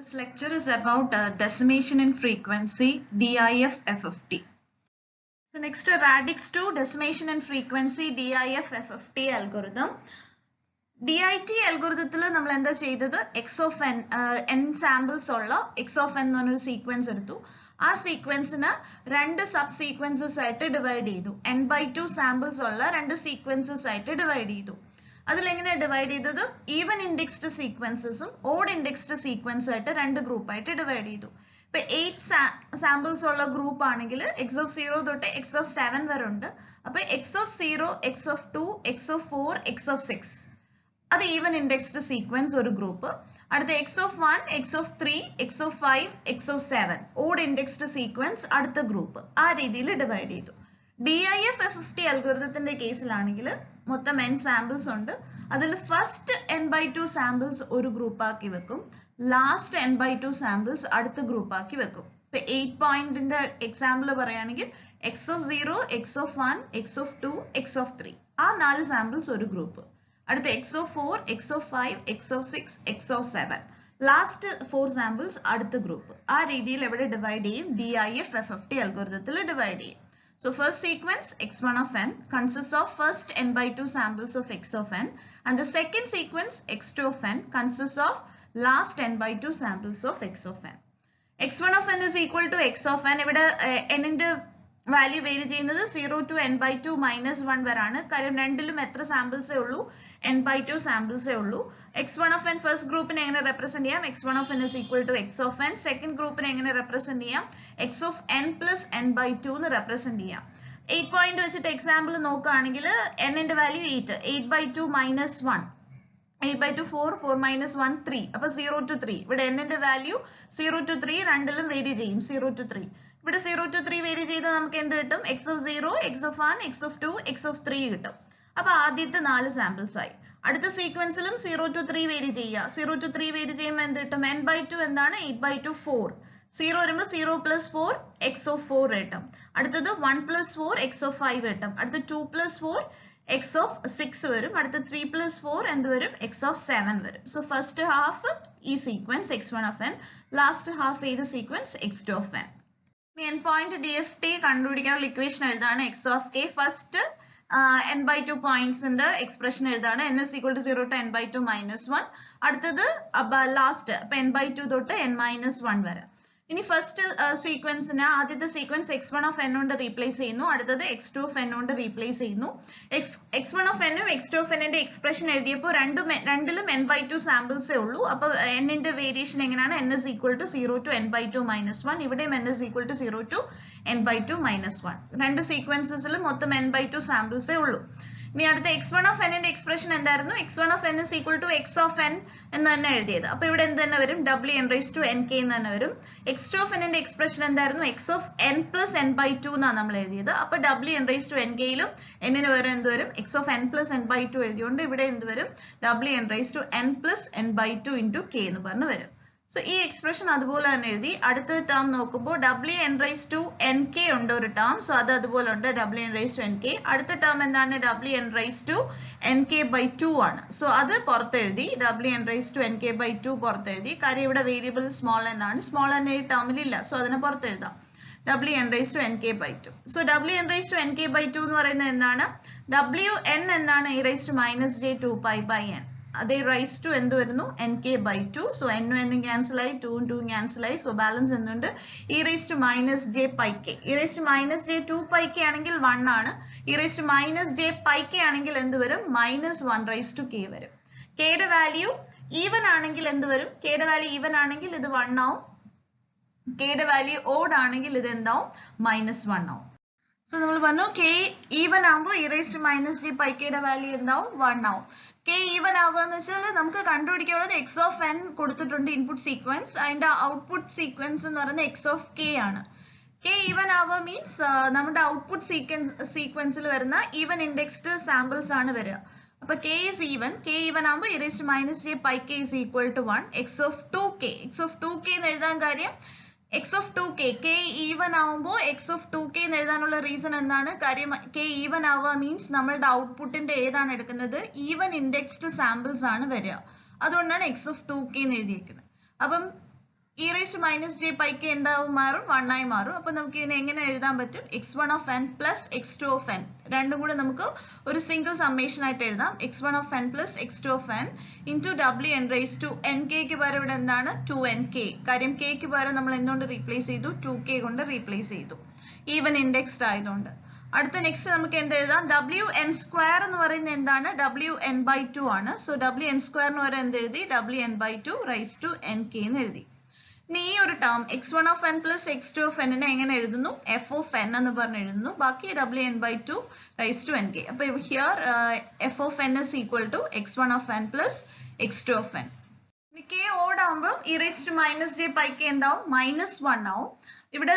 This lecture is about decimation in frequency, DIF FFT. So next radix 2 decimation in frequency, DIF FFT algorithm. DIT algorithm നമ്മൾ എന്താ ചെയ്തത് x of n n samples ഉള്ള x of n എന്ന് പറഞ്ഞൊരു sequence എടുത്തു. ആ സീക്വൻസിനെ രണ്ട് sub sequences ആയിട്ട് ഡിവൈഡ് ചെയ്തു. n/2 samples ഉള്ള രണ്ട് സീക്വൻസസ് ആയിട്ട് ഡിവൈഡ് ചെയ്തു. അതിലെങ്ങനെ ഡിവൈഡ് ചെയ്തത്? ഈവൻ ഇൻഡെക്സ്ഡ് സീക്വൻസസും ഓഡ് ഇൻഡെക്സ്ഡ് സീക്വൻസും ആയിട്ട് രണ്ട് ഗ്രൂപ്പ് ആയിട്ട് ഡിവൈഡ് ചെയ്തു. ഇപ്പൊ 8 സാമ്പിൾസ് ഉള്ള ഗ്രൂപ്പ് ആണെങ്കിൽ x of 0 തൊട്ട് x of 7 വരെ ഉണ്ട്. അപ്പൊ x of 0, x of 2, x of 4, x of 6 അത് ഈവൻ ഇൻഡെക്സ്ഡ് സീക്വൻസ് ഒരു ഗ്രൂപ്പ്. അടുത്ത x of 1, x of 3, x of 5, x of 7 odd indexed sequence അടുത്ത ഗ്രൂപ്പ്. ആ രീതിയിൽ ഡിവൈഡ് ചെയ്തു. DIF FFT അൽഗോരിതത്തിന്റെ കേസിലാണെങ്കിൽ മൊത്തം n സാമ്പിൾസ് ഉണ്ട്. അതിൽ ഫസ്റ്റ് n/2 സാമ്പിൾസ് ഒരു ഗ്രൂപ്പ് ആക്കി വെക്കും, ലാസ്റ്റ് n/2 സാമ്പിൾസ് അടുത്ത ഗ്രൂപ്പ് ആക്കി വെക്കും. ഇപ്പൊ 8 പോയിന്റിന്റെ എക്സാമ്പിൾ പറയുകയാണെങ്കിൽ x of 0, x of 1, x of 2, x of 3 ആ 4 സാമ്പിൾസ് ഒരു ഗ്രൂപ്പ്. അടുത്ത x of 4, x of 5, x of 6, x of 7 last 4 samples അടുത്ത ഗ്രൂപ്പ്. ആ രീതിയിൽ എവിടെ ഡിവൈഡ് ചെയ്യും? DIF FFT അൽഗോരിതത്തിൽ ഡിവൈഡ് ചെയ്യും. So first sequence x1 of n consists of first n/2 samples of x of n, and the second sequence x2 of n consists of last n/2 samples of x of n. x1 of n is equal to x of n. ഇവിടെ n ന്റെ value vary ചെയ്യുന്നത് 0 to n/2 minus 1 വരാണ്. കാര്യം രണ്ടിലും എത്ര സാമ്പിൾസേ ഉള്ളൂ? n/2 സാമ്പിൾസേ ഉള്ളൂ. x1 of n first ഗ്രൂപ്പിനെ എങ്ങനെ റെപ്രസെന്റ് ചെയ്യാം? x1 of n is equal to x of n. Second ഗ്രൂപ്പിനെ എങ്ങനെ റെപ്രസെന്റ് ചെയ്യാം? x of n plus n/2 എന്ന് റെപ്രസെന്റ് ചെയ്യാം. 8 പോയിന്റ് വെച്ചിട്ട് എക്സാമ്പിൾ നോക്കുകയാണെങ്കിൽ n ന്റെ വാല്യൂ 8, 8/2 minus 1, 8/2 4, 4 minus 1 3, അപ്പൊ 0 to 3. ഇവിടെ n ന്റെ വാല്യൂ 0 to 3 രണ്ടിലും വേരി ചെയ്യും. 0 to 3 ഇവിടെ 0 to 3 വേരി ചെയ്താൽ നമുക്ക് എന്ത് കിട്ടും? x of 0, x of 1, x of 2, x of 3 കിട്ടും. അപ്പൊ ആദ്യത്തെ 4 സാമ്പിൾസ് ആയി. അടുത്ത സീക്വൻസിലും 0 to 3 വേരി ചെയ്യുക. 0 to 3 വേരി ചെയ്യുമ്പോൾ എന്ത് കിട്ടും? n/2 എന്താണ്? 8/2 4. 0 വരുമ്പോൾ 0 plus 4 x of 4 കിട്ടും. അടുത്തത് 1 plus 4 x of 5 കിട്ടും. അടുത്ത 2 plus 4 x of 6 വരും. അടുത്ത 3 plus 4 എന്ത് വരും? x of 7 വരും. സോ ഫസ്റ്റ് ഹാഫ് ഈ sequence x1 of n, last half ഏത് sequence? x2 of n. n point DFT കണ്ടുപിടിക്കാനുള്ള ഇക്വേഷൻ എഴുതാണ്. x of k first n/2 പോയിന്റ്സിന്റെ എക്സ്പ്രഷൻ എഴുതാണ്. n is equal to 0 to n/2 minus 1. അടുത്തത് last അപ്പൊ n/2 തൊട്ട് n-1 വരെ. ഇനി ഫസ്റ്റ് സീക്വൻസിന് ആദ്യത്തെ സീക്വൻസ് x1 of n കൊണ്ട് റീപ്ലേസ് ചെയ്യുന്നു. അടുത്തത് x2 of n കൊണ്ട് റീപ്ലേസ് ചെയ്യുന്നു. x1 of n ഉം x2 of n ന്റെ എക്സ്പ്രഷൻ എഴുതിയപ്പോൾ രണ്ടിലും n/2 സാമ്പിൾസേ ഉള്ളൂ. അപ്പൊ n ന്റെ വേരിയേഷൻ എങ്ങനെയാണ്? n is equal to 0 to n/2 minus 1. ഇവിടെയും n is equal to 0 to n/2 minus 1. രണ്ട് സീക്വൻസസിലും മൊത്തം n/2 സാമ്പിൾസേ ഉള്ളൂ. ഇനി അടുത്ത x1 of n ന്റെ എക്സ്പ്രഷൻ എന്തായിരുന്നു? x1 of n is equal to x of n എന്ന് തന്നെ എഴുതിയത്. അപ്പൊ ഇവിടെ എന്ത് തന്നെ വരും? Wn raised to nk എന്ന് തന്നെ വരും. x2 of n ന്റെ എക്സ്പ്രഷൻ എന്തായിരുന്നു? x of n plus n/2 എന്നാണ് നമ്മൾ എഴുതിയത്. അപ്പൊ Wn raised to nk യിലും n ന് വരും എന്ത് വരും? x of n plus n/2 എഴുതിയോണ്ട് ഇവിടെ എന്ത് വരും? Wn raised to n plus n/2 into k എന്ന് പറഞ്ഞു വരും. സോ ഈ എക്സ്പ്രഷൻ അതുപോലെ തന്നെ എഴുതി. അടുത്ത ടേം നോക്കുമ്പോൾ Wn raised to nk ഉണ്ട് ഒരു ടേം. സോ അത് അതുപോലെ ഉണ്ട്, Wn raised to nk. അടുത്ത ടേം എന്താണ്? Wn raised to nk/2 ആണ്. സോ അത് പുറത്തെഴുതി. Wn raised to nk/2 പുറത്തെഴുതി. കാര്യം ഇവിടെ വേരിയബിൾ സ്മോൾ n ആണ്. സ്മോൾ n ഈ ടേമിൽ ഇല്ല. സോ അതിനെ പുറത്തെഴുതാം. Wn raised to nk/2. So Wn raised to nk/2 എന്ന് പറയുന്നത് എന്താണ്? Wn എന്താണ്? e raised to minus j 2π/n. അതേ റൈസ് ടു എന്ത് വരുന്നു? nk/2. So n n cancel ആയി, 2 2 ക്യാൻസൽ ആയി. സോ ബാലൻസ് എന്തുണ്ട്? e raised to minus j πk. e raised to minus j 2πk ആണെങ്കിൽ 1 ആണ്. e raised to minus j πk ആണെങ്കിൽ എന്ത് വരും? minus 1 raised to k വരും. k യുടെ വാല്യൂ ഈവൻ ആണെങ്കിൽ എന്ത് വരും? k യുടെ വാല്യൂ ഈവൻ ആണെങ്കിൽ ഇത് 1 ആവും. k യുടെ വാല്യൂ ഓഡ് ആണെങ്കിൽ ഇത് എന്താവും? -1 ആവും. സോ നമ്മൾ പറഞ്ഞു k ഈവൻ ആകുമ്പോൾ e raised to minus j πk യുടെ വാല്യൂ എന്താവും? 1 ആവും. k ഈവൻ ആവുക എന്ന് വെച്ചാൽ നമുക്ക് കണ്ടുപിടിക്കാനുള്ളത് x of n കൊടുത്തിട്ടുണ്ട് ഇൻപുട്ട് സീക്വൻസ്. അതിന്റെ ഔട്ട്പുട്ട് സീക്വൻസ് എന്ന് പറയുന്നത് x of k ആണ്. k ഈവൻ ആവുക മീൻസ് നമ്മുടെ ഔട്ട്പുട്ട് സീക്വൻസിൽ വരുന്ന ഈവൻ ഇൻഡെക്സ്ഡ് സാമ്പിൾസ് ആണ് വരിക. അപ്പൊ k is even. k even ആകുമ്പോൾ e raised to minus j πk is equal to 1. x of 2k എന്ന് എഴുതാൻ കാര്യം x of 2k, k even ആവുമ്പോൾ x of 2k എന്ന് എഴുതാനുള്ള റീസൺ എന്താണ്? കാര്യം k ഈവൻ ആവുക മീൻസ് നമ്മളുടെ ഔട്ട്പുട്ടിന്റെ ഏതാണ് എടുക്കുന്നത്? ഈവൻ ഇൻഡെക്സ്ഡ് സാമ്പിൾസ് ആണ് വരിക. അതുകൊണ്ടാണ് x of 2k എന്ന് എഴുതിയിരിക്കുന്നത്. അപ്പം e raised to minus j pi k എന്താവും മാറും 1 ആയി മാറും. അപ്പോൾ നമുക്ക് ഇതിനെ എങ്ങനെ എഴുതാൻ പറ്റും? x1 of n plus x2 of n രണ്ടും കൂടെ നമുക്ക് ഒരു സിംഗിൾ സമ്മേഷൻ ആയിട്ട് എഴുതാം. x1 of n plus x2 of n into wn raised to nk ക്ക് പകരം ഇവിടെ എന്താണ് 2nk. കാര്യം k ക്ക് പകരം നമ്മൾ എന്തുകൊണ്ട് റീപ്ലേസ് ചെയ്തു? 2k കൊണ്ട് റീപ്ലേസ് ചെയ്തു, ഈവൻ ഇൻഡെക്സ്ഡ് ആയതുകൊണ്ട്. അടുത്ത നെക്സ്റ്റ് നമുക്ക് എന്ത് എഴുതാം? wn സ്ക്വയർ എന്ന് പറയുന്നത് എന്താണ്? wn/2 ആണ്. സോ wn സ്ക്വയർ എന്ന് പറയുന്നത് എന്ത് എഴുതി? wn/2 റൈസ് ടു nk എന്ന് എഴുതി. ഇനി ഈ ഒരു term x1 of n plus x2 of n നെ എങ്ങനെ എഴുതുന്നു? f of n എന്ന് പറഞ്ഞ് എഴുതുന്നു. ബാക്കി wn/2 റൈസ് ടു nk. അപ്പോൾ here f of n is equal to x1 of n plus x2 of n. ഇനി k ഓഡ് ആവുമ്പോൾ e raised to minus j pi k എന്താവും? -1 ആവും. ഇവിടെ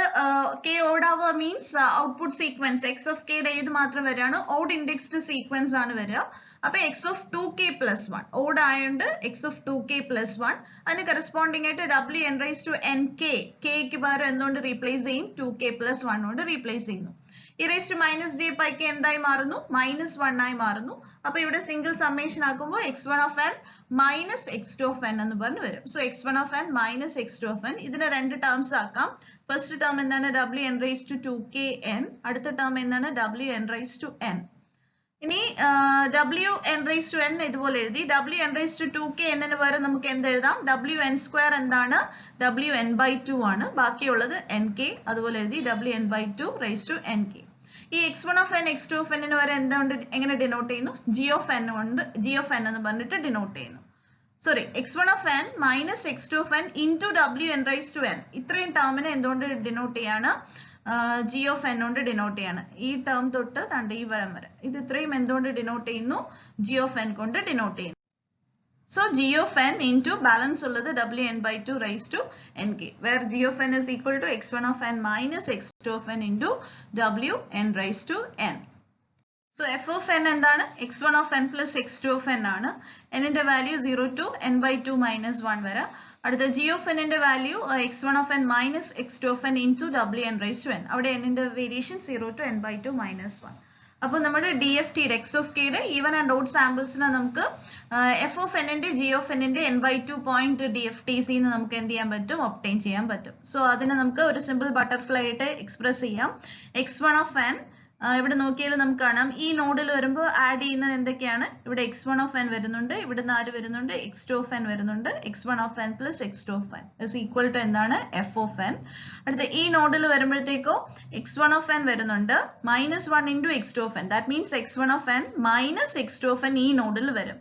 k ഓഡ് ആവുക means output sequence x of k യുടെ ഏത് മാത്രം വരികയാണ്? ഓഡ് ഇൻഡെക്സ്ഡ് സീക്വൻസ് ആണ് വരിക. അപ്പൊ x of 2k plus 1 odd ആയതുകൊണ്ട് x of 2k plus 1 അതിന് കറസ്പോണ്ടിങ് ആയിട്ട് wn raised to nk k ക്ക് പകരം എന്തുകൊണ്ട് റീപ്ലേസ് ചെയ്യും? 2k plus 1 കൊണ്ട് റീപ്ലേസ് ചെയ്യുന്നു. e raised to minus j pi k എന്തായി മാറുന്നു? -1 ആയി മാറുന്നു. അപ്പൊ ഇവിടെ സിംഗിൾ സമ്മേഷൻ ആക്കുമ്പോൾ x1 of n minus x2 of n എന്ന് പറഞ്ഞു വരും. So x1 of n minus x2 of n ഇതിനെ രണ്ട് ടേംസ് ആക്കാം. ഫസ്റ്റ് ടേം എന്താണ്? wn raised to 2kn. അടുത്ത ടേം എന്താണ്? wn raised to n. ഇനി wn raised to n ഇതുപോലെ എഴുതി. wn raised to 2kn ന് പകരം നമുക്ക് എന്ത് എഴുതാം? wn സ്ക്വയർ എന്താണ്? wn/2 ആണ്. ബാക്കിയുള്ളത് nk. അതുപോലെ എഴുതി wn/2 raised to nk. ഈ x1 of n x2 of n ന് പകരം എന്തുകൊണ്ട് എങ്ങനെ ഡിനോട്ട് ചെയ്യുന്നു? g of n കൊണ്ട് g of n എന്ന് പറഞ്ഞിട്ട് ഡിനോട്ട് ചെയ്യുന്നു. Sorry, x1 of n minus x2 of n into wn raised to n ഇത്രയും ടേമിനെ എന്തുകൊണ്ട് ഡിനോട്ട് ചെയ്യാണ്? g of n കൊണ്ട് ഡിനോട്ട് ചെയ്യാണ്. ഈ ടേം തൊട്ട് കണ്ട് ഈ വരം വരെ ഇത് ഇത്രയും എന്തുകൊണ്ട് ഡിനോട്ട് ചെയ്യുന്നു? g of n കൊണ്ട് ഡിനോട്ട് ചെയ്യുന്നു. So g of n into balance ഉള്ളത് wn/2 raised to nk, where g of n is equal to x1 of n minus x2 of n into wn raised to n. So f of n എന്താണ്? x1 of n plus x2 of n ആണ്. n ന്റെ value 0 to n/2 minus 1 വരെ. അടുത്ത g of n ന്റെ value x1 of n minus x2 of n into wn raised to n. അവിടെ n ന്റെ variation 0 to n/2 minus 1. അപ്പോൾ നമ്മുടെ DFT x of k യുടെ ഈവൻ ആൻഡ് ഓഡ് സാമ്പിൾസിനെ നമുക്ക് f of n ന്റെ g of n ന്റെ n/2 point DFTs ന്ന് നമുക്ക് എന്ത് ചെയ്യാൻ പറ്റും? ഒബ്റ്റെയിൻ ചെയ്യാൻ പറ്റും. സോ അതിനെ നമുക്ക് ഒരു സിമ്പിൾ ബട്ടർഫ്ലൈ ആയിട്ട് എക്സ്പ്രസ് ചെയ്യാം. x1 of n ഇവിടെ നോക്കിയാൽ നമുക്ക് കാണാം ഈ നോഡിൽ വരുമ്പോൾ ആഡ് ചെയ്യുന്നത് എന്തൊക്കെയാണ്? ഇവിടെ x1 of n വരുന്നുണ്ട്, ഇവിടുന്ന് ആര് വരുന്നുണ്ട്? x2 of n വരുന്നുണ്ട്. x1 of n plus x2 of n is equal to എന്താണ്? f of n. അടുത്ത ഈ നോഡിൽ വരുമ്പോഴത്തേക്കോ x1 of n വരുന്നുണ്ട്, -1 into x2 of n. That means x1 of n minus x2 of n ഈ നോഡിൽ വരും.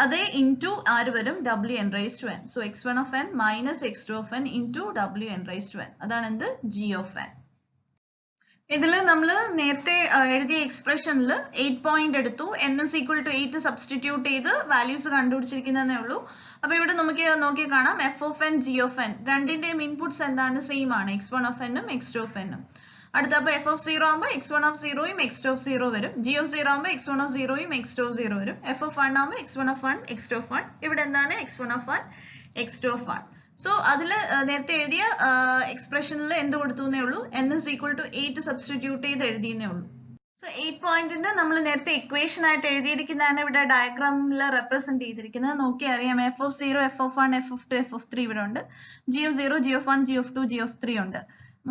അതേ into ആര് വരും? wn raised to n. So x1 of n minus x2 of n into wn raised to n. അതാണ് എന്ത്? g of n. ഇതിൽ നമ്മൾ നേരത്തെ എഴുതിയ എക്സ്പ്രഷനിൽ 8 പോയിന്റ് എടുത്തു, n is equal to 8 substitute ചെയ്ത് വാല്യൂസ് കണ്ടുപിടിച്ചിരിക്കുന്നതേ ഉള്ളൂ. അപ്പൊ ഇവിടെ നമുക്ക് നോക്കിയാൽ കാണാം f of n g of n രണ്ടിന്റെയും ഇൻപുട്സ് എന്താണ്? സെയിം ആണ്, x1 of n ഉം x2 of n ഉം. അടുത്ത അപ്പൊ f of 0 ആകുമ്പോൾ x1 of 0 ഉം x2 of 0 വരും. g of 0 ആകുമ്പോൾ x1 of 0 ഉം x2 of 0 വരും. f of 1 ആകുമ്പോൾ x1 of 1 x2 of 1. ഇവിടെ എന്താണ്? x1 of 1 x2 of 1. So അതിൽ നേരത്തെ എഴുതിയ എക്സ്പ്രഷനിൽ എന്ത് കൊടുത്തുന്നേ ഉള്ളൂ? n is equal to 8 substitute ചെയ്ത് എഴുതിയെന്നേ ഉള്ളൂ. സോ 8 പോയിന്റിന്റെ നമ്മൾ നേരത്തെ ഇക്വേഷൻ ആയിട്ട് എഴുതിയിരിക്കുന്നതാണ് ഇവിടെ ഡയഗ്രാമിൽ റെപ്രസെന്റ് ചെയ്തിരിക്കുന്നത്. നോക്കി അറിയാം f of 0 f of 1 f of 2 f of 3 ഇവിടെ ഉണ്ട്. g of 0 g of 1 g of 2 g of 3 ഉണ്ട്.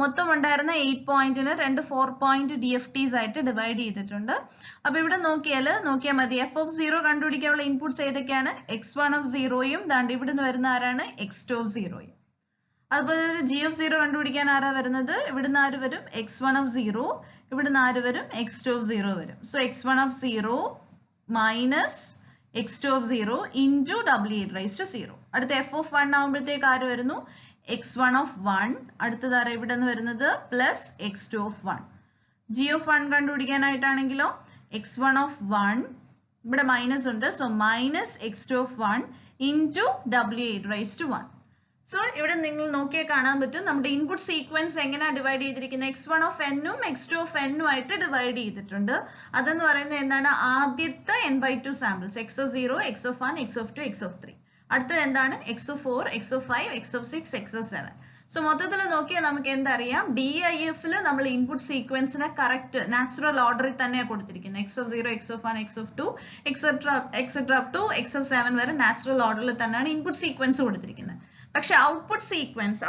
മൊത്തം ഉണ്ടായിരുന്ന 8 പോയിന്റിന് 4 പോയിന്റ് DFTs ആയിട്ട് ഡിവൈഡ് ചെയ്തിട്ടുണ്ട്. അപ്പൊ ഇവിടെ നോക്കിയാൽ മതി f of 0 കണ്ടുപിടിക്കാനുള്ള ഇൻപുട്സ് ഏതൊക്കെയാണ്? x1 of 0യും ദാണ്ട് ഇവിടുന്ന് വരുന്ന ആരാണ്? x2 of 0യും. അതുപോലെ g of 0 കണ്ടുപിടിക്കാൻ ആരാ വരുന്നത്? ഇവിടുന്ന് ആര് വരും? x1 of 0. ഇവിടുന്ന് ആര് വരും? x2 of 0 വരും. So x1 of 0 minus x2 of 0 into wn raised to 0. അടുത്ത f of 1 ആകുമ്പോഴത്തേക്ക് ആര് വരുന്നു? x1 of 1. അടുത്തത് ആരാ ഇവിടെ നിന്ന് വരുന്നത്? Plus x2 of 1. g of 1 കണ്ടുപിടിക്കാനായിട്ടാണെങ്കിലോ x1 of 1 ഇവിടെ മൈനസ് ഉണ്ട്. So minus x2 of 1 into wn raised to 1. So ഇവിടെ നിങ്ങൾ നോക്കിയാൽ കാണാൻ പറ്റും നമ്മുടെ ഇൻപുട്ട് സീക്വൻസ് എങ്ങനെയാണ് ഡിവൈഡ് ചെയ്തിരിക്കുന്നത്? x1 of n ഉം x2 of n ഉം ആയിട്ട് ഡിവൈഡ് ചെയ്തിട്ടുണ്ട്. അതെന്ന് പറയുന്നത് എന്താണ്? ആദ്യത്തെ n/2 samples x of 0 x of 1 x of 2 x of 3. അടുത്തത് എന്താണ് x4, x5, x6, x7. So മൊത്തത്തിൽ നോക്കിയാൽ നമുക്ക് എന്തറിയാം, DIF-ൽ നമ്മൾ ഇൻപുട്ട് സീക്വൻസിനെ കറക്റ്റ് നാച്ചുറൽ ഓർഡറിൽ തന്നെയാണ് കൊടുത്തിരിക്കുന്നത്. x0, x1, x2 etcetera up to x7 വരെ നാച്ചുറൽ ഓർഡറിൽ തന്നെയാണ് ഇൻപുട്ട് സീക്വൻസ് കൊടുത്തിരിക്കുന്നത്. പക്ഷെ ഔട്ട്പുട്ട് സീക്വൻസ്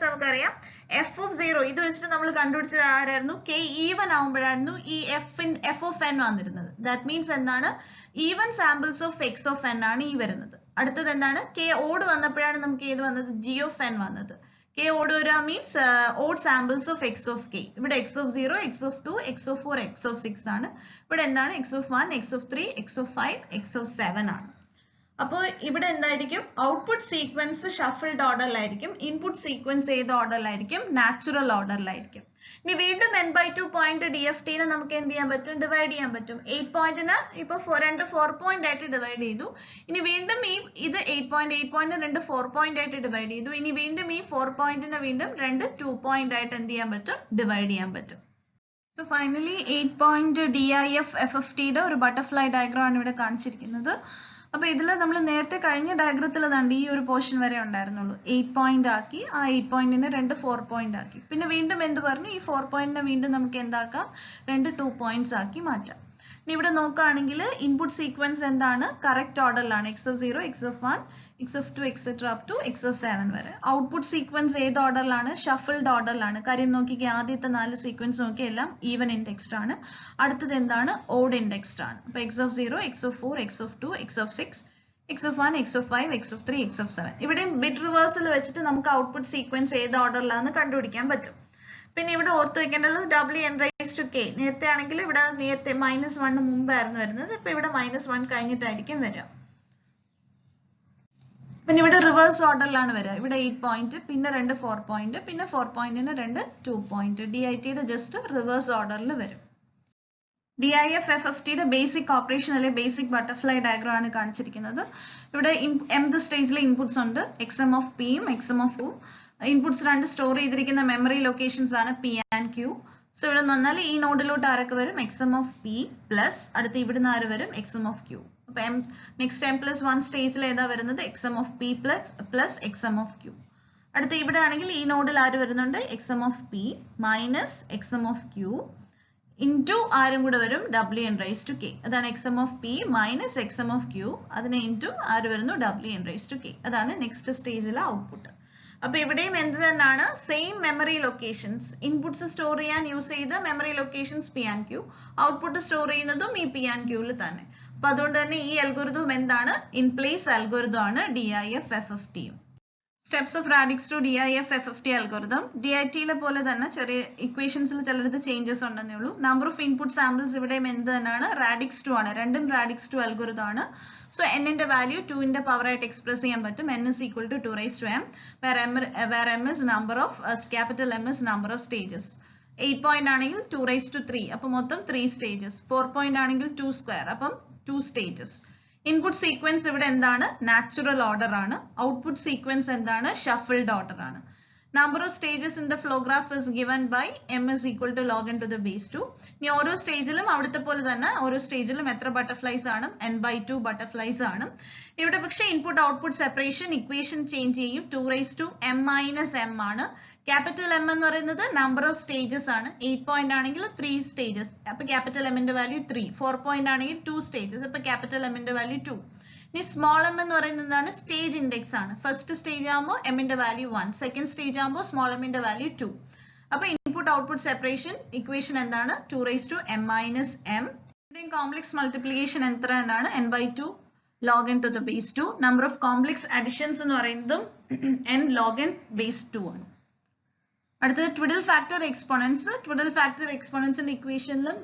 നമുക്കറിയാം f0 ഇത് വെച്ചിട്ട് നമ്മൾ കണ്ടുപിടിച്ചത് ആരായിരുന്നു, k ഈവൻ ആവുമ്പോഴായിരുന്നു ഈ f of n വന്നിരുന്നത്. ദാറ്റ് മീൻസ് എന്താണ്, even samples of x of n ആണ് ഈ വരുന്നത്. അടുത്തത് എന്താണ്, k ഓഡ് വന്നപ്പോഴാണ് നമുക്ക് ഏത് വന്നത്, g of n വന്നത്. k ഓഡ് വരിക means odd samples of x of k. ഇവിടെ x of 0, x of 2, x of 4, x of 6 ആണ്. ഇവിടെ എന്താണ് x of 1, x of 3, x of 5, x of 7 ആണ്. അപ്പോൾ ഇവിടെ എന്തായിരിക്കും, ഔട്ട്പുട്ട് സീക്വൻസ് ഷഫിൾഡ് ഓർഡറിലായിരിക്കും, ഇൻപുട്ട് സീക്വൻസ് ഏത് ഓർഡറിലായിരിക്കും, നാച്ചുറൽ ഓർഡറിലായിരിക്കും. ഇനി വീണ്ടും n/2 പോയിന്റ് DFT-നെ നമുക്ക് എന്ത് ചെയ്യാൻ പറ്റും, ഡിവൈഡ് ചെയ്യാൻ പറ്റും. 8 പോയിന്റിന് ഇപ്പൊ 4 പോയിന്റ് ആയിട്ട് ഡിവൈഡ് ചെയ്തു. ഇനി വീണ്ടും ഇത് 8 പോയിന്റ് 4 പോയിന്റ് ആയിട്ട് ഡിവൈഡ് ചെയ്തു. ഇനി വീണ്ടും ഈ 4 പോയിന്റിനെ വീണ്ടും 2 പോയിന്റ് ആയിട്ട് എന്ത് ചെയ്യാൻ പറ്റും, ഡിവൈഡ് ചെയ്യാൻ പറ്റും. സോ ഫൈനലി 8 പോയിന്റ് DIF FFT-യുടെ ഒരു ബട്ടർഫ്ലൈ ഡയഗ്രാം ആണ് ഇവിടെ കാണിച്ചിരിക്കുന്നത്. അപ്പൊ ഇതിൽ നമ്മൾ നേരത്തെ കഴിഞ്ഞ ഡയഗ്രത്തിൽ കണ്ട് ഈ ഒരു പോർഷൻ വരെ ഉണ്ടായിരുന്നുള്ളൂ. 8 പോയിന്റ് ആക്കി, ആ 8 പോയിന്റിനെ 4 പോയിന്റ് ആക്കി. പിന്നെ വീണ്ടും എന്ത് പറഞ്ഞു, ഈ 4 പോയിന്റിനെ വീണ്ടും നമുക്ക് എന്താക്കാം, 2 പോയിന്റ്സ് ആക്കി മാറ്റാം. ഇനി ഇവിടെ നോക്കുകയാണെങ്കിൽ ഇൻപുട്ട് സീക്വൻസ് എന്താണ്, കറക്റ്റ് ഓർഡറിലാണ്, x of 0, x of 1, x of 2 etcetera up to x of 7 വരെ. ഔട്ട്പുട്ട് സീക്വൻസ് ഏത് ഓർഡറിലാണ്, ഷഫിൾഡ് ഓർഡറിലാണ്. കാര്യം നോക്കിക്കേ, ആദ്യത്തെ 4 സീക്വൻസ് നോക്കി എല്ലാം ഈവൻ ഇൻഡെക്സ്ഡ് ആണ്. അടുത്തത് എന്താണ്, ഓഡ് ഇൻഡെക്സ്ഡ് ആണ്. അപ്പൊ x of 0, x of 4, x of 2, x of 6, x of 1, x of 5, x of 3, x of 7. ഇവിടെ ബിറ്റ് റിവേഴ്സൽ വെച്ചിട്ട് നമുക്ക് ഔട്ട്പുട്ട് സീക്വൻസ് ഏത് ഓർഡറിലാണെന്ന് കണ്ടുപിടിക്കാൻ പറ്റും. പിന്നെ ഇവിടെ ഓർത്ത് വെക്കേണ്ടത് Wn/k. നേരത്തെ ആണെങ്കിൽ ഇവിടെ നേരത്തെ -1 മുമ്പായിരുന്നു വരുന്നത്, ഇപ്പൊ ഇവിടെ -1 കഴിഞ്ഞിട്ടായിരിക്കും വരിക. പിന്നെ ഇവിടെ റിവേഴ്സ് ഓർഡറിലാണ് വരിക. ഇവിടെ 8 പോയിന്റ്, പിന്നെ 4 പോയിന്റ്, പിന്നെ 4 പോയിന്റിന് 2 പോയിന്റ്. DIT-യുടെ ജസ്റ്റ് റിവേഴ്സ് ഓർഡറിൽ വരും. DIF FFT-യുടെ ബേസിക് ഓപ്പറേഷൻ അല്ലെ ബേസിക് ബട്ടർഫ്ലൈ ഡയഗ്രാം ആണ് കാണിച്ചിരിക്കുന്നത്. ഇവിടെ mth സ്റ്റേജിലെ ഇൻപുട്സ് ഉണ്ട്, xm of p യും xm of u. Inputs 2 store ചെയ്തിരിക്കുന്ന മെമ്മറി ലൊക്കേഷൻസ് ആണ് p and q. സോ ഇവിടെ വന്നാൽ ഈ നോഡിലോട്ട് ആരൊക്കെ വരും, xm of p പ്ലസ് അടുത്ത് ഇവിടുന്ന് ആര് വരും, xm of q. അപ്പൊ നെക്സ്റ്റ് m+1 സ്റ്റേജിൽ ഏതാ വരുന്നത്, xm of p plus xm of q. അടുത്ത് ഇവിടെ ആണെങ്കിൽ ഈ നോഡിൽ ആര് വരുന്നുണ്ട്, xm of p minus xm of q into ആരും കൂടെ വരും, Wn/k. അതാണ് xm of p minus xm of q. അതിനെ ഇൻറ്റു ആര് വരുന്നു, Wn/k. അതാണ് നെക്സ്റ്റ് സ്റ്റേജിലെ ഔട്ട്പുട്ട്. അപ്പൊ ഇവിടെയും എന്ത് തന്നെയാണ്, same memory locations, inputs store ചെയ്യാൻ യൂസ് ചെയ്ത memory locations p and q, output store ചെയ്യുന്നതും ഈ p and q-ൽ തന്നെ. അപ്പൊ അതുകൊണ്ട് തന്നെ ഈ അൽഗോരിതം എന്താണ്, ഇൻ പ്ലേസ് അൽഗോരിതം ആണ് DIF FFT. Steps of radix to DIF FFT algorithm. DIT-ലെ പോലെ തന്നെ ചെറിയ ഇക്വേഷൻസിൽ ചിലത് ചേഞ്ചസ് ഉണ്ടെന്നേ ഉള്ളൂ. നമ്പർ ഓഫ് ഇൻപുട്ട് സാമ്പിൾസ് ഇവിടെയും എന്ത് തന്നെയാണ്, radix 2 ആണ്. രണ്ടും radix 2 അൽഗോരിതം ആണ്. സോ n-ന്റെ വാല്യൂ 2-ന്റെ പവർ ആയിട്ട് എക്സ്പ്രസ് ചെയ്യാൻ പറ്റും. n is equal to 2 raised to m, where m is number of capital M is number of stages. 8 point ആണെങ്കിൽ 2 raised to 3, അപ്പം മൊത്തം 3 stages. 4 പോയിന്റ് ആണെങ്കിൽ 2 square, അപ്പം 2 stages. ഇൻപുട്ട് സീക്വൻസ് ഇവിടെ എന്താണ്, നാച്ചുറൽ ഓർഡർ ആണ്. ഔട്ട്പുട്ട് സീക്വൻസ് എന്താണ്, shuffled order ആണ്. Number of stages in the flow graph is given by m is equal to log n to the base 2. ഇനി ഓരോ സ്റ്റേജിലും അവിടുത്തെ പോലെ തന്നെ ഓരോ സ്റ്റേജിലും എത്ര ബട്ടർഫ്ലൈസ് ആണ്, n/2 ബട്ടർഫ്ലൈസ് ആണ്. ഇവിടെ പക്ഷേ input output separation equation change ചെയ്യും. 2 raised to m minus m ആണ്. ക്യാപിറ്റൽ M എന്ന് പറയുന്നത് നമ്പർ ഓഫ് സ്റ്റേജസ് ആണ്. 8 പോയിന്റ് ആണെങ്കിൽ 3 സ്റ്റേജസ്, അപ്പൊ ക്യാപിറ്റൽ M-ന്റെ വാല്യൂ 3. 4 പോയിന്റ് ആണെങ്കിൽ 2 സ്റ്റേജസ്, അപ്പൊ ക്യാപിറ്റൽ M-ന്റെ വാല്യൂ 2. ഇനി സ്മോൾ m എന്ന് പറയുന്നതാണ് സ്റ്റേജ് ഇൻഡെക്സ് ആണ്. ഫസ്റ്റ് സ്റ്റേജ് ആകുമ്പോൾ m-ന്റെ വാല്യൂ 1, സെക്കൻഡ് സ്റ്റേജ് ആകുമ്പോൾ സ്മോൾ m-ന്റെ വാല്യൂ 2. അപ്പൊ ഇൻപുട്ട് ഔട്ട്പുട്ട് സെപ്പറേഷൻ ഇക്വേഷൻ എന്താണ്, 2 raised to m minus m. ഇവിടെയും കോംപ്ലക്സ് മൾട്ടിപ്ലിക്കേഷൻ എത്ര എന്നാണ്, n/2 log n to the base 2. Number of complex additions എന്ന് പറയുന്നതും n log n base 2 ആണ്. അടുത്തത് twiddle factor exponents. Twiddle factor എക്സ്പോണൻസിന്റെ ഇക്വേഷനിലും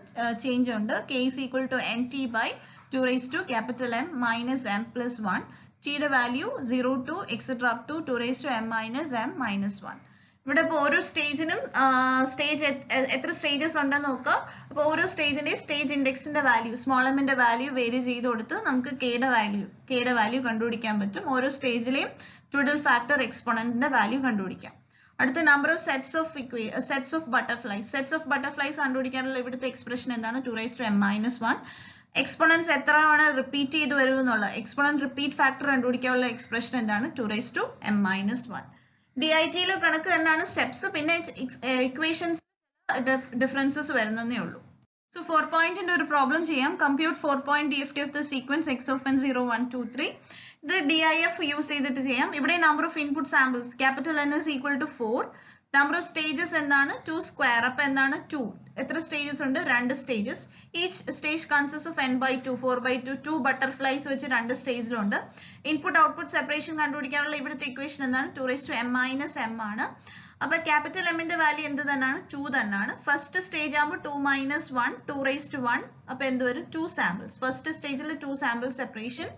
ചേഞ്ച് ഉണ്ട്. k is equal to nt by 2 raised to capital M minus m plus 1. t-യുടെ value 0 to etc up to 2 raised to m minus m minus 1. ഇവിടെ ഇപ്പോൾ ഓരോ സ്റ്റേജിനും എത്ര സ്റ്റേജസ് ഉണ്ടെന്ന് നോക്കുക. അപ്പോൾ ഓരോ സ്റ്റേജിന്റെ സ്റ്റേജ് ഇൻഡെക്സിന്റെ വാല്യൂ, സ്മോൾ m-ന്റെ വാല്യൂ വേരി ചെയ്ത് കൊടുത്ത് നമുക്ക് കെയുടെ വാല്യൂ കണ്ടുപിടിക്കാൻ പറ്റും. ഓരോ സ്റ്റേജിലെയും ട്വിഡിൽ ഫാക്ടർ എക്സ്പോണന്റിന്റെ വാല്യൂ കണ്ടുപിടിക്കാം. അടുത്ത number of sets of butterflies കണ്ടുപിടിക്കാനുള്ള ഇവിടുത്തെ എക്സ്പ്രഷൻ എന്താണ്, 2 raised to m minus 1. Exponents എത്ര തവണ റിപ്പീറ്റ് ചെയ്ത് വരും എന്നുള്ള എക്സ്പോണന്റ് റിപ്പീറ്റ് ഫാക്ടർ കണ്ടുപിടിക്കാനുള്ള എക്സ്പ്രഷൻ എന്താണ് 2m-1. ഡിഐറ്റിയിലെ കണക്ക് തന്നെയാണ് സ്റ്റെപ്സ്, പിന്നെ ഇക്വേഷൻസ് ഡിഫറൻസസ് വരുന്നതേ ഉള്ളൂ. So 4 പോയിന്റിന്റെ ഒരു പ്രോബ്ലം ചെയ്യാം. Compute 4 point DFT of the sequence x of n 0 1 2 3. ഇത് DIF യൂസ് ചെയ്തിട്ട് ചെയ്യാം. ഇവിടെ number of input samples capital N is equal to 4. Number of stages എന്താണ് 2 സ്ക്വയർ. അപ്പൊ എന്താണ് 2. എത്ര സ്റ്റേജസ് ഉണ്ട്? 2 stages. Each stage consist of n/2 4/2 2 butterflies വെച്ച് 2 സ്റ്റേജിലുണ്ട്. ഇൻപുട്ട് ഔട്ട്പുട്ട് സെപ്പറേഷൻ കണ്ടുപിടിക്കാനുള്ള ഇവിടുത്തെ ഇക്വേഷൻ എന്താണ്? 2m-m ആണ്. അപ്പൊ ക്യാപിറ്റൽ എമ്മിന്റെ വാല്യൂ എന്ത് തന്നെയാണ്? 2 തന്നെയാണ്. ഫസ്റ്റ് സ്റ്റേജ് ആകുമ്പോൾ 2 - 1 2 1. അപ്പൊ എന്ത് വരും? 2 സാമ്പിൾസ്. ഫസ്റ്റ് സ്റ്റേജിൽ 2 സാമ്പിൾ സെപ്പറേഷൻ.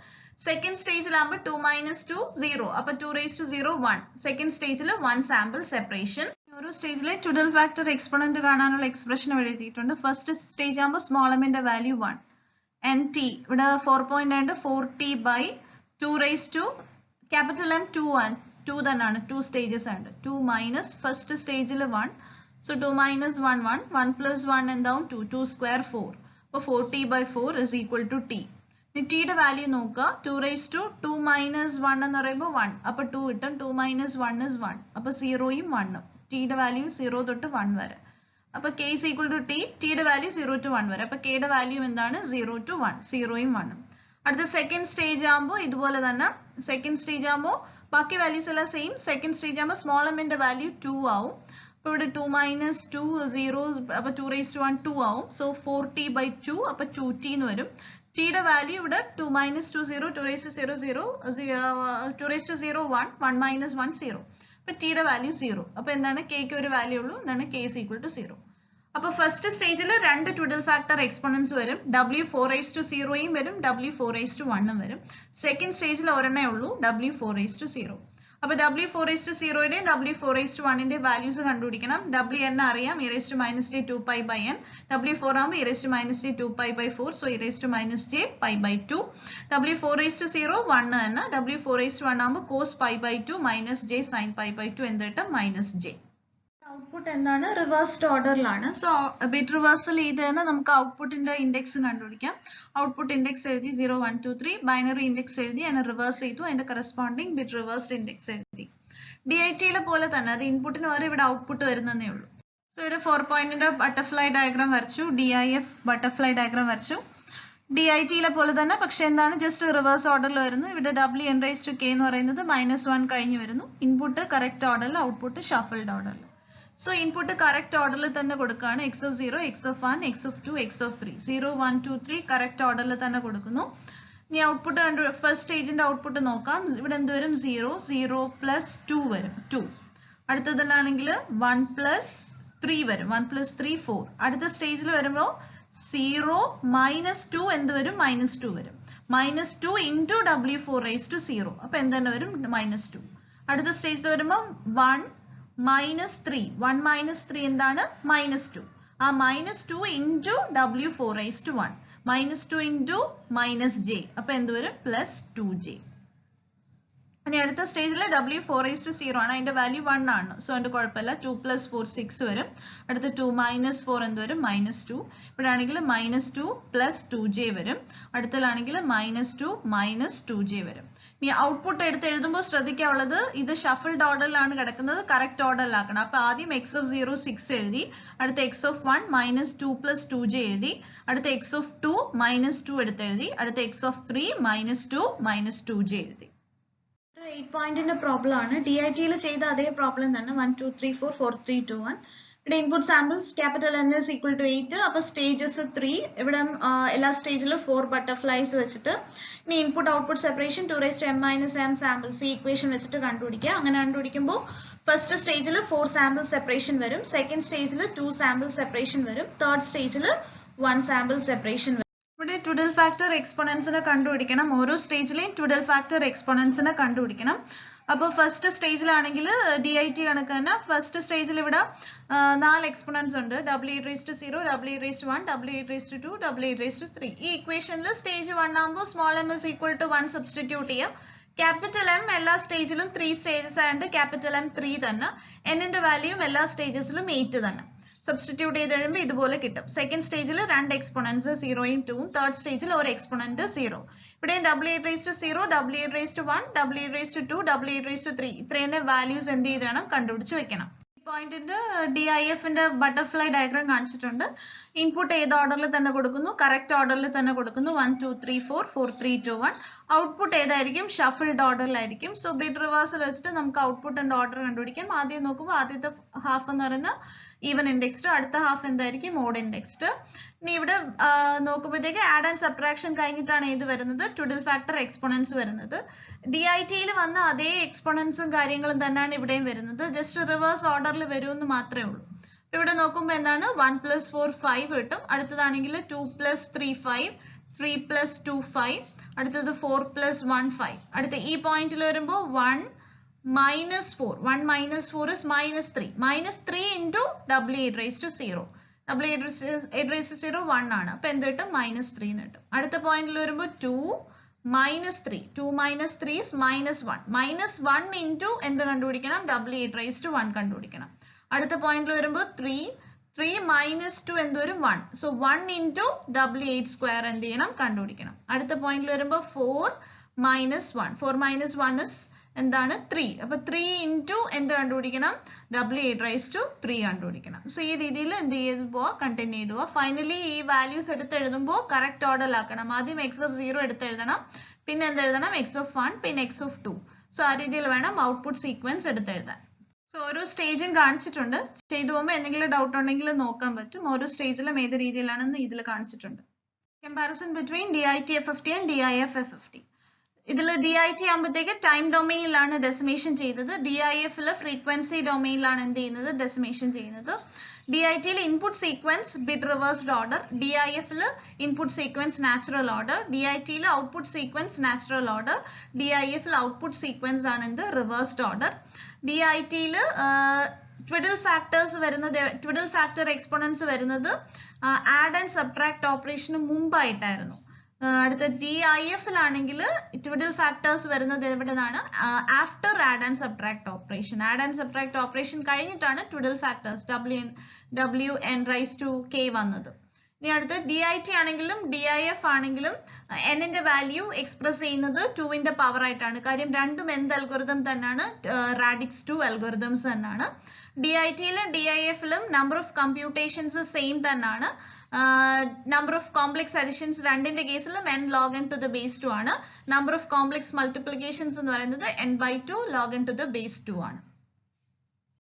സെക്കൻഡ് സ്റ്റേജിലാകുമ്പോൾ 2 - 2 0. അപ്പൊ 2 1. സെക്കൻഡ് സ്റ്റേജിൽ 1 സാമ്പിൾ സെപ്പറേഷൻ. ഓരോ സ്റ്റേജിലെ ട്വിഡൽ ഫാക്ടർ എക്സ്പോണന്റ് കാണാനുള്ള എക്സ്പ്രഷൻ എഴുതിയിട്ടുണ്ട്. ഫസ്റ്റ് സ്റ്റേജ് ആകുമ്പോൾ സ്മോൾ എമ്മിന്റെ വാല്യൂ 1. nt ഇവിടെ 4 പോയിന്റ് ആയിട്ട് 4t/2 ക്യാപിറ്റൽ M 2 തന്നെയാണ്. 2 സ്റ്റേജസ് ആണ്. 2 മൈനസ് ഫസ്റ്റ് സ്റ്റേജിൽ 1. സോ 2 - 1 1 1 + 1 എന്താവും? 2 2 സ്ക്വയർ 4. അപ്പോൾ 4t/4 is equal to t. ഇനി ടിയുടെ വാല്യൂ നോക്കുക. 2 - 1 എന്ന് പറയുമ്പോൾ 1. അപ്പൊ 2 കിട്ടും. 2 - 1 is 1. അപ്പൊ 0യും 1ഉം. ടിയുടെ വാല്യൂ 0 തൊട്ട് 1 വരെ. അപ്പൊ k is equal to t. ടിയുടെ വാല്യൂ 0 to 1 വരെ. അപ്പൊ kയുടെ വാല്യൂ എന്താണ്? 0 to 1. 0യും 1ഉം. അടുത്ത സെക്കൻഡ് സ്റ്റേജ് ആകുമ്പോൾ ഇതുപോലെ തന്നെ. സെക്കൻഡ് സ്റ്റേജ് ആകുമ്പോൾ ബാക്കി വാല്യൂസ് എല്ലാം സെയിം. സെക്കൻഡ് സ്റ്റേജ് ആകുമ്പോൾ സ്മോൾ എമ്മിന്റെ വാല്യൂ 2 ആവും. അപ്പൊ ഇവിടെ 2 - 2 0. അപ്പൊ 2 1 2 ആവും. സോ 4t/2 അപ്പൊ 2t എന്ന് വരും. ടിയുടെ വാല്യൂ ഇവിടെ 2 - 2 0 2 0 0 2 0 1 1 - 1 0. അപ്പൊ ടിയുടെ വാല്യൂ 0. അപ്പൊ എന്താണ്? kക്ക് ഒരു വാല്യൂ ഉള്ളൂ. എന്താണ്? k is equal to 0. അപ്പൊ ഫസ്റ്റ് സ്റ്റേജിൽ 2 ട്വിഡൽ ഫാക്ടർ എക്സ്പോണൻസ് വരും. W4/0യും വരും, W4/1ഉം വരും. സെക്കൻഡ് സ്റ്റേജിൽ ഒരെണ്ണേ ഉള്ളൂ, W4/0. അപ്പൊ W4/0യുടെയും W4/1ന്റെ വാല്യൂസ് കണ്ടുപിടിക്കണം. Wn അറിയാം, e raised to minus j 2π/n. W4 ആകുമ്പോൾ e raised to minus j 2π/4. So e raised to minus j π/2. W4/0 1 തന്നെ. W4/1 ആകുമ്പോൾ cos π/2 minus j sin π/2 എന്ത് കിട്ടും? minus j. ഔട്ട്പുട്ട് എന്താണ്? റിവേഴ്സ്ഡ് ഓർഡറിലാണ്. സോ ബിറ്റ് റിവേഴ്സൽ ചെയ്ത് തന്നെ നമുക്ക് ഔട്ട്പുട്ടിന്റെ ഇൻഡെക്സ് കണ്ടുപിടിക്കാം. ഔട്ട്പുട്ട് ഇൻഡെക്സ് എഴുതി 0 1 2 3. ബൈനറി ഇൻഡെക്സ് എഴുതി അതിനെ റിവേഴ്സ് ചെയ്തു. അതിന്റെ കറസ്പോണ്ടിങ് ബിറ്റ് റിവേഴ്സ്ഡ് ഇൻഡെക്സ് എഴുതി. DITയിലെ പോലെ തന്നെ അത് ഇൻപുട്ടിന് വരെ ഇവിടെ ഔട്ട്പുട്ട് വരുന്നതേ ഉള്ളൂ. സോ ഇവിടെ 4 പോയിന്റിന്റെ ബട്ടർഫ്ലൈ ഡയഗ്രാം വരച്ചു. DIF ബട്ടർഫ്ലൈ ഡയഗ്രാം വരച്ചു. DITയിലെ പോലെ തന്നെ, പക്ഷെ എന്താണ്? ജസ്റ്റ് റിവേഴ്സ് ഓർഡറിൽ വരുന്നു. ഇവിടെ Wn raised to k എന്ന് പറയുന്നത് -1 കഴിഞ്ഞ് വരുന്നു. ഇൻപുട്ട് കറക്റ്റ് ഓർഡറിൽ, ഔട്ട്പുട്ട് ഷഫിൾഡ് ഓർഡറിൽ. സോ ഇൻപുട്ട് കറക്റ്റ് ഓർഡറിൽ തന്നെ കൊടുക്കുകയാണ്. x of 0, x of 1, x of 2, x of 3. 0 1 2 3 correct ഓർഡറിൽ തന്നെ കൊടുക്കുന്നു. ഇനി ഔട്ട്പുട്ട് ഫസ്റ്റ് സ്റ്റേജിന്റെ ഔട്ട്പുട്ട് നോക്കാം. ഇവിടെ എന്ത് വരും? 0 0 + 2 വരും 2. അടുത്തതിലാണെങ്കിൽ 1 + 3 വരും. 1 + 3 4. അടുത്ത സ്റ്റേജിൽ വരുമ്പോൾ 0 - 2 എന്ത് വരും? -2 വരും. -2 into W4/0. അപ്പൊ എന്താണ് വരും? -2. അടുത്ത സ്റ്റേജിൽ വരുമ്പോൾ 1 - 3. 1 - 3 എന്താണ്? -2. ആ -2 into W4/1. -2 into -j. അപ്പൊ എന്ത് വരും? +2j. ഇനി അടുത്ത സ്റ്റേജിൽ W4/0 ആണ്. അതിന്റെ വാല്യൂ 1 ആണ്. സോ അതിന്റെ കുഴപ്പമില്ല. 2 + 4 6 വരും. അടുത്ത 2 - 4 എന്ത് വരും? -2. ഇവിടെ ആണെങ്കിൽ -2 + 2j വരും. അടുത്തലാണെങ്കിൽ -2 - 2j വരും. ഇനി ഔട്ട്പുട്ട് എടുത്ത് എഴുതുമ്പോൾ ശ്രദ്ധിക്കാനുള്ളത്, ഇത് ഷഫിൾഡ് ഓർഡറിലാണ് കിടക്കുന്നത്. കറക്റ്റ് ഓർഡറിലാക്കണം. അപ്പൊ ആദ്യം x of 0 6 എഴുതി. അടുത്ത x of 1 -2 + 2j എഴുതി. അടുത്ത x of 2 -2 എടുത്ത് എഴുതി. അടുത്ത x of 3 -2 - 2j എഴുതി. 8 പോയിന്റിന്റെ പ്രോബ്ലം ആണ്. DITയിൽ ചെയ്ത അതേ പ്രോബ്ലം തന്നെ. 1 2 3 4 4 3 2 1. ഇവിടെ input samples capital N is equal to 8. അപ്പൊ സ്റ്റേജസ് 3. ഇവിടെ എല്ലാ സ്റ്റേജിലും 4 ബട്ടർഫ്ലൈസ് വെച്ചിട്ട് ഇനി input output separation 2m-m samples ഈ ഇക്വേഷൻ വെച്ചിട്ട് കണ്ടുപിടിക്കുക. അങ്ങനെ കണ്ടുപിടിക്കുമ്പോൾ ഫസ്റ്റ് സ്റ്റേജിൽ 4 സാമ്പിൾ സെപ്പറേഷൻ വരും. സെക്കൻഡ് സ്റ്റേജിൽ 2 സാമ്പിൾ സെപ്പറേഷൻ വരും. തേർഡ് സ്റ്റേജിൽ 1 സാമ്പിൾ സെപ്പറേഷൻ വരും. ഇവിടെ ട്വിഡൽ ഫാക്ടർ എക്സ്പോണൻസിനെ കണ്ടുപിടിക്കണം. ഓരോ സ്റ്റേജിലെയും ട്വിഡൽ ഫാക്ടർ എക്സ്പോണൻസിനെ കണ്ടുപിടിക്കണം. അപ്പോൾ ഫസ്റ്റ് സ്റ്റേജിലാണെങ്കിൽ DIT കണക്ക് തന്നെ. ഫസ്റ്റ് സ്റ്റേജിൽ ഇവിടെ 4 എക്സ്പോണൻസ് ഉണ്ട്. W8/0, W8/1, W8/2, W8/3. ഈ ഇക്വേഷനിൽ സ്റ്റേജ് 1 ആകുമ്പോൾ small m is equal to 1 substitute ചെയ്യാം. ക്യാപിറ്റൽ M എല്ലാ സ്റ്റേജിലും 3 സ്റ്റേജസ് ആയതുകൊണ്ട് ക്യാപിറ്റൽ M 3 തന്നെ. n ന്റെ വാല്യൂയും എല്ലാ സ്റ്റേജസിലും 8 തന്നെ. സബ്സ്റ്റിറ്റ്യൂട്ട് ചെയ്ത് കഴിയുമ്പോൾ ഇതുപോലെ കിട്ടും. സെക്കൻഡ് സ്റ്റേജിൽ രണ്ട് എക്സ്പോണൻസ് 0യും 2ഉം, തേർഡ് സ്റ്റേജിൽ ഒരു എക്സ്പോണന്റ് 0. ഇവിടെ w8 raised to 0, w8 raised to 1, w8 raised to 2, w8 raised to 3 ഇത്രേന്റെ values എന്ത് ചെയ്ത് വേണം കണ്ടുപിടിച്ച് വെക്കണം. പോയിന്റിന്റെ DIFന്റെ ബട്ടർഫ്ലൈ ഡയഗ്രാം കാണിച്ചിട്ടുണ്ട്. ഇൻപുട്ട് ഏത് ഓർഡറിൽ തന്നെ കൊടുക്കുന്നു, കറക്റ്റ് ഓർഡറിൽ തന്നെ കൊടുക്കുന്നു, 1 2 3 4 4 3 2 1. ഔട്ട്പുട്ട് ഏതായിരിക്കും, ഷഫിൾഡ് ഓർഡറിലായിരിക്കും. സോ ബിറ്റ് റിവേഴ്സൽ വെച്ചിട്ട് നമുക്ക് ഔട്ട്പുട്ട് ആൻഡ് ഓർഡർ കണ്ടുപിടിക്കാം. ആദ്യം നോക്കുമ്പോൾ ആദ്യത്തെ ഹാഫ് എന്ന് പറയുന്ന ഈവൻ ഇൻഡെക്സ്ഡ്, അടുത്ത ഹാഫ് എന്തായിരിക്കും ഓഡ് ഇൻഡെക്സ്ഡ്. ഇനി ഇവിടെ നോക്കുമ്പോഴത്തേക്ക് ആഡ് ആൻഡ് സബ്ട്രാക്ഷൻ കഴിഞ്ഞിട്ടാണ് ഏത് വരുന്നത്, ട്വിഡിൽ ഫാക്ടർ എക്സ്പോണൻസ് വരുന്നത്. DITയിൽ വന്ന അതേ എക്സ്പോണൻസും കാര്യങ്ങളും തന്നെയാണ് ഇവിടെയും വരുന്നത്, ജസ്റ്റ് റിവേഴ്സ് ഓർഡറിൽ വരുമെന്ന് മാത്രമേ ഉള്ളൂ. ഇവിടെ നോക്കുമ്പോൾ എന്താണ് 1 + 4 5 കിട്ടും. അടുത്തതാണെങ്കിൽ 2 + 3 5, 3 + 2 5, അടുത്തത് 4 + 1 5. അടുത്ത ഈ പോയിന്റിൽ വരുമ്പോൾ 1 - 4, 1 - 4 is -3, -3 into w8 raised to 0. w8 raised to 0 1 ആണ്, അപ്പൊ എന്ത് കിട്ടും, -3 എന്ന് കിട്ടും. അടുത്ത പോയിന്റിൽ വരുമ്പോൾ 2 - 3, 2 - 3 is -1, -1 into എന്ത് കണ്ടുപിടിക്കണം, w8 raised to 1 കണ്ടുപിടിക്കണം. അടുത്ത പോയിന്റിൽ വരുമ്പോൾ 3 - 2 എന്ത് വരും, 1. സോ 1 into w8 square എന്ത് ചെയ്യണം, കണ്ടുപിടിക്കണം. അടുത്ത പോയിന്റിൽ വരുമ്പോൾ 4 - 1, 4 - 1 is എന്താണ് 3. അപ്പൊ 3 into എന്ത് കണ്ടുപിടിക്കണം, w8 raised to 3 കണ്ടുപിടിക്കണം. സോ ഈ രീതിയിൽ എന്ത് ചെയ്ത് പോവാ, കണ്ടിന്യൂ ചെയ്ത് പോവാ. ഫൈനലി ഈ വാല്യൂസ് എടുത്ത് എഴുതുമ്പോൾ കറക്റ്റ് ഓർഡറിലാക്കണം. ആദ്യം x(0) എടുത്ത് എഴുതണം, പിന്നെ എന്ത് എഴുതണം, x(1), പിന്നെ x(2). സോ ആ രീതിയിൽ വേണം ഔട്ട്പുട്ട് സീക്വൻസ് എടുത്ത് എഴുതാൻ. സോ ഓരോ സ്റ്റേജും കാണിച്ചിട്ടുണ്ട്. ചെയ്തു പോകുമ്പോൾ എന്തെങ്കിലും ഡൗട്ട് ഉണ്ടെങ്കിൽ നോക്കാൻ പറ്റും. ഓരോ സ്റ്റേജിലും ഏത് രീതിയിലാണെന്ന് ഇതിൽ കാണിച്ചിട്ടുണ്ട്. Comparison between DIT FFT and DIF FFT. ഇതിൽ DIT ആകുമ്പോഴത്തേക്ക് ടൈം ഡൊമെയിനിലാണ് ഡെസിമേഷൻ ചെയ്തത്, DIFൽ ഫ്രീക്വൻസി ഡൊമെയിനിലാണ് എന്ത് ചെയ്യുന്നത്, ഡെസിമേഷൻ ചെയ്യുന്നത്. DITയിൽ input sequence bit reversed order, DIFൽ ഇൻപുട്ട് സീക്വൻസ് നാച്ചുറൽ ഓർഡർ, DITയിൽ ഔട്ട്പുട്ട് സീക്വൻസ് നാച്ചുറൽ ഓർഡർ, DIFൽ ഔട്ട്പുട്ട് സീക്വൻസ് ആണ് എന്ത്, റിവേഴ്സ്ഡ് ഓർഡർ. DITയിൽ ട്വിഡിൽ ഫാക്ടേഴ്സ് വരുന്നത്, ട്വിഡിൽ ഫാക്ടർ എക്സ്പോണൻസ് വരുന്നത് ആഡ് ആൻഡ് സബ്ട്രാക്ട് ഓപ്പറേഷന് മുമ്പായിട്ടായിരുന്നു. അടുത്ത DIFലാണെങ്കിൽ ട്വിഡിൽ ഫാക്ടേഴ്സ് വരുന്നത് എവിടെയാണ്, after add and subtract operation. Add and subtract operation കഴിഞ്ഞിട്ടാണ് twiddle factors WN raised to k വന്നത്. ഇനി അടുത്ത് DIT ആണെങ്കിലും DIF ആണെങ്കിലും n-ന്റെ വാല്യൂ എക്സ്പ്രസ് ചെയ്യുന്നത് 2ന്റെ പവർ ആയിട്ടാണ്. കാര്യം രണ്ടും എന്ത് അൽഗോരിതം തന്നെയാണ്, റാഡിക്സ് 2 അൽഗോരിതംസ് തന്നെയാണ്. DITയിലും DIFലും നമ്പർ ഓഫ് കമ്പ്യൂട്ടേഷൻസ് സെയിം തന്നെയാണ്. നമ്പർ ഓഫ് കോംപ്ലക്സ് അഡിഷൻസ് രണ്ടിന്റെ കേസിലും n log n to the base 2 ആണ്. നമ്പർ ഓഫ് കോംപ്ലക്സ് മൾട്ടിപ്ലിക്കേഷൻസ് എന്ന് പറയുന്നത് n/2 log n to the base 2 ആണ്.